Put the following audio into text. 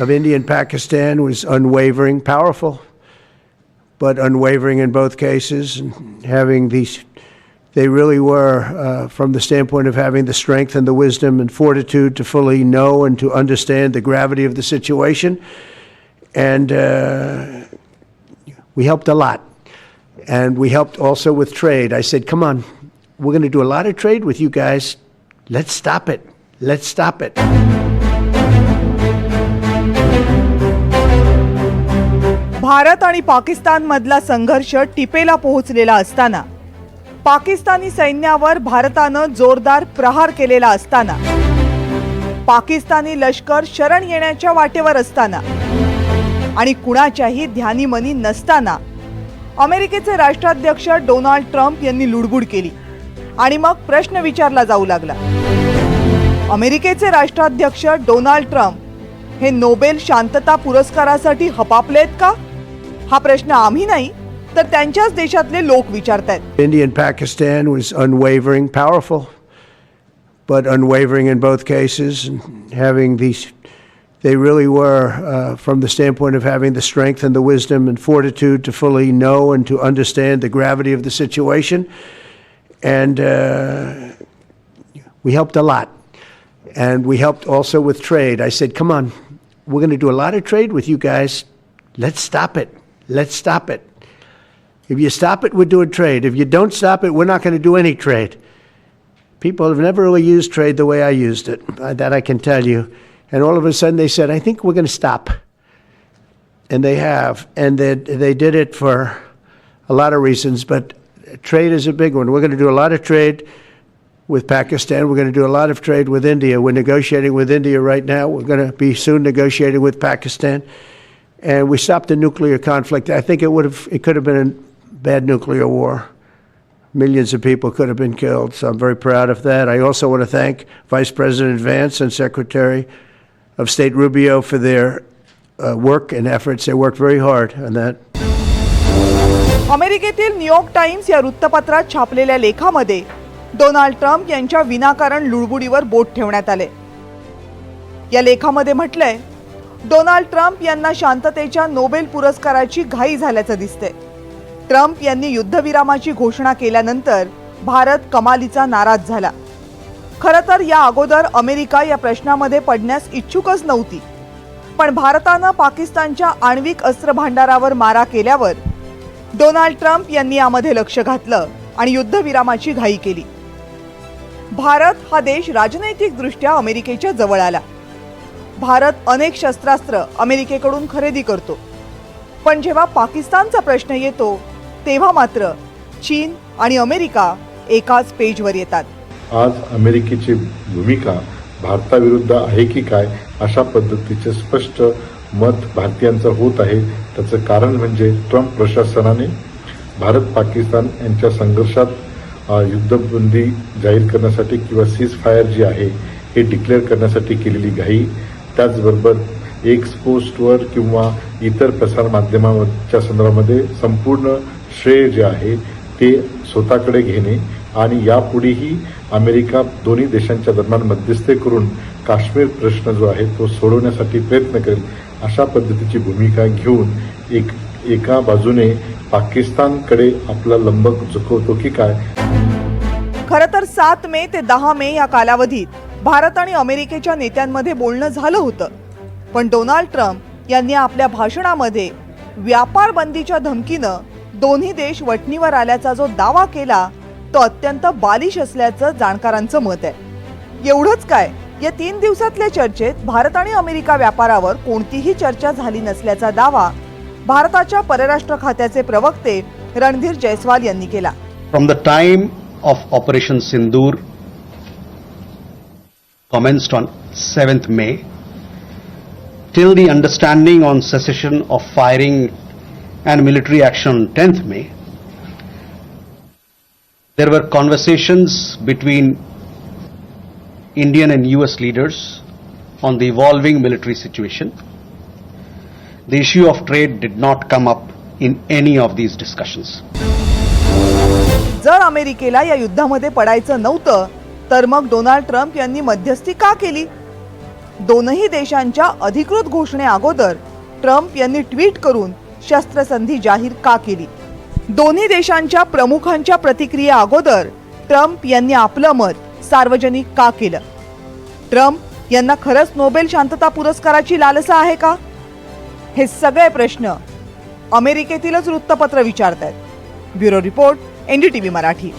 of India and Pakistan was unwavering, powerful, but unwavering in both cases, and having these, they really were, from the standpoint of having the strength and the wisdom and fortitude to fully know and to understand the gravity of the situation. And we helped a lot. And we helped also with trade. I said, come on, we're going to do a lot of trade with you guys. Let's stop it. Let's stop it. Bharat आणि पाकिस्तान मधला संघर्ष टिपेला पोहोचलेला असताना पाकिस्तानी सैन्यावर भारतानं जोरदार प्रहार केलेला असताना पाकिस्तानी लष्कर शरण येण्याच्या वाटेवर असताना आणि कुणाच्याही ध्यानीमनी नसताना अमेरिकेचे राष्ट्राध्यक्ष डोनाल्ड ट्रम्प यांनी लुडबुड केली आणि मग प्रश्न विचारला जाऊ लागला, अमेरिकेचे राष्ट्राध्यक्ष डोनाल्ड ट्रम्प हे नोबेल शांतता पुरस्कारासाठी हपापलेत का? हा प्रश्न आम्ही नाही तर त्यांच्याच देशातले लोक विचारतात. India and Pakistan was unwavering, powerful, but unwavering in both cases, and having these, they really were, from the standpoint of having the strength and the wisdom and fortitude to fully know and to understand the gravity of the situation. And we helped a lot. And we helped also with trade. I said, come on, we're going to do a lot of trade with you guys. Let's stop it. Let's stop it. If you stop it, we're doing trade. If you don't stop it, we're not going to do any trade. People have never really used trade the way I used it. That I can tell you. And all of a sudden they said, I think we're going to stop. And they have. And they did it for a lot of reasons, but trade is a big one. We're going to do a lot of trade with Pakistan. We're going to do a lot of trade with India. We're negotiating with India right now. We're going to be soon negotiating with Pakistan. And we stopped the nuclear conflict. I think it could have been a bad nuclear war. Millions of people could have been killed. So I'm very proud of that. I also want to thank Vice President Vance and Secretary of State Rubio for their work and efforts. They worked very hard on that. अमेरिकेतील New York times या वृत्तपत्रात छापलेल्या लेखामध्ये Donald Trump यांच्या विनाकारण लुडबुडीवर बोट ठेवण्यात आले. या लेखामध्ये म्हटलंय, डोनाल्ड ट्रम्प यांना शांततेच्या नोबेल पुरस्काराची घाई झाल्याचं दिसते. ट्रम्प यांनी युद्धविरामाची घोषणा केल्यानंतर भारत कमालीचा नाराज झाला. खरं तर या अगोदर अमेरिका या प्रश्नामध्ये पडण्यास इच्छुकच नव्हती. पण भारतानं पाकिस्तानच्या आण्विक अस्त्र भांडारावर मारा केल्यावर डोनाल्ड ट्रम्प यांनी यामध्ये लक्ष घातलं आणि युद्धविरामाची घाई केली. भारत हा देश राजनैतिकदृष्ट्या अमेरिकेच्या जवळ आला. भारत अनेक शस्त्रास्त्र अमेरिकेकडून खरेदी करतो. पण जेव्हा पाकिस्तानचा प्रश्न येतो तेव्हा मात्र चीन आणि अमेरिका एकाच पेजवर येतात. आज अमेरिकेची भूमिका भारताविरुद्ध आहे की काय अशा पद्धतीचे स्पष्ट मत भारतीयांचं होत आहे. त्याचं कारण म्हणजे ट्रम्प प्रशासनाने भारत पाकिस्तान यांच्या संघर्षात युद्धबंदी जाहीर करण्यासाठी किंवा सीज फायर जी आहे हे डिक्लेअर करण्यासाठी केलेली घाई, त्याचबरोबर एक्स पोस्टवर किंवा इतर प्रसारमाध्यमांच्या संदर्भामध्ये संपूर्ण श्रेय जे आहे ते स्वतःकडे घेणे आणि यापुढेही अमेरिका दोन्ही देशांच्या दरम्यान मध्यस्थी करून काश्मीर प्रश्न जो आहे तो सोडवण्यासाठी प्रयत्न करेल अशा पद्धतीची भूमिका घेऊन एका बाजूने पाकिस्तानकडे आपला लंबक झुकवतो की काय. खरं तर 7 मे ते 10 मे या कालावधीत भारत आणि अमेरिकेच्या नेत्यांमध्ये बोलणं झालं होतं. पण डोनाल्ड ट्रम्प यांनी आपल्या भाषणामध्ये व्यापार बंदीच्या धमकीनं दोन्ही देश वठणीवर आल्याचा जो दावा केला तो अत्यंत बालिश असल्याचं जाणकारांचं मत आहे. एवढंच काय, या 3 दिवसातल्या चर्चेत भारत आणि अमेरिका व्यापारावर कोणतीही चर्चा झाली नसल्याचा दावा भारताच्या परराष्ट्र खात्याचे प्रवक्ते रणधीर जयस्वाल यांनी केला. From the time of Operation Sindoor commenced on 7th May till the understanding on cessation of firing and military action on 10th May, there were conversations between Indian and US leaders on the evolving military situation. The issue of trade did not come up in any of these discussions. जर अमेरिकेला या युद्धामध्ये पडायचं नव्हतं तर मग Donald Trump यांनी मध्यस्थी का केली? दोनही देशांच्या अधिकृत घोषणेअगोदर ट्रम्प यांनी ट्विट करून शस्त्रसंधी जाहीर का केली? दोन्ही देशांच्या प्रमुखांच्या प्रतिक्रिया अगोदर ट्रम्प यांनी आपलं मत सार्वजनिक का केलं? ट्रम्प यांना खरंच नोबेल शांतता पुरस्काराची लालसा आहे का? हे सगळे प्रश्न अमेरिकेतीलच वृत्तपत्र विचारतायत. Bureau report, NDTV Marathi.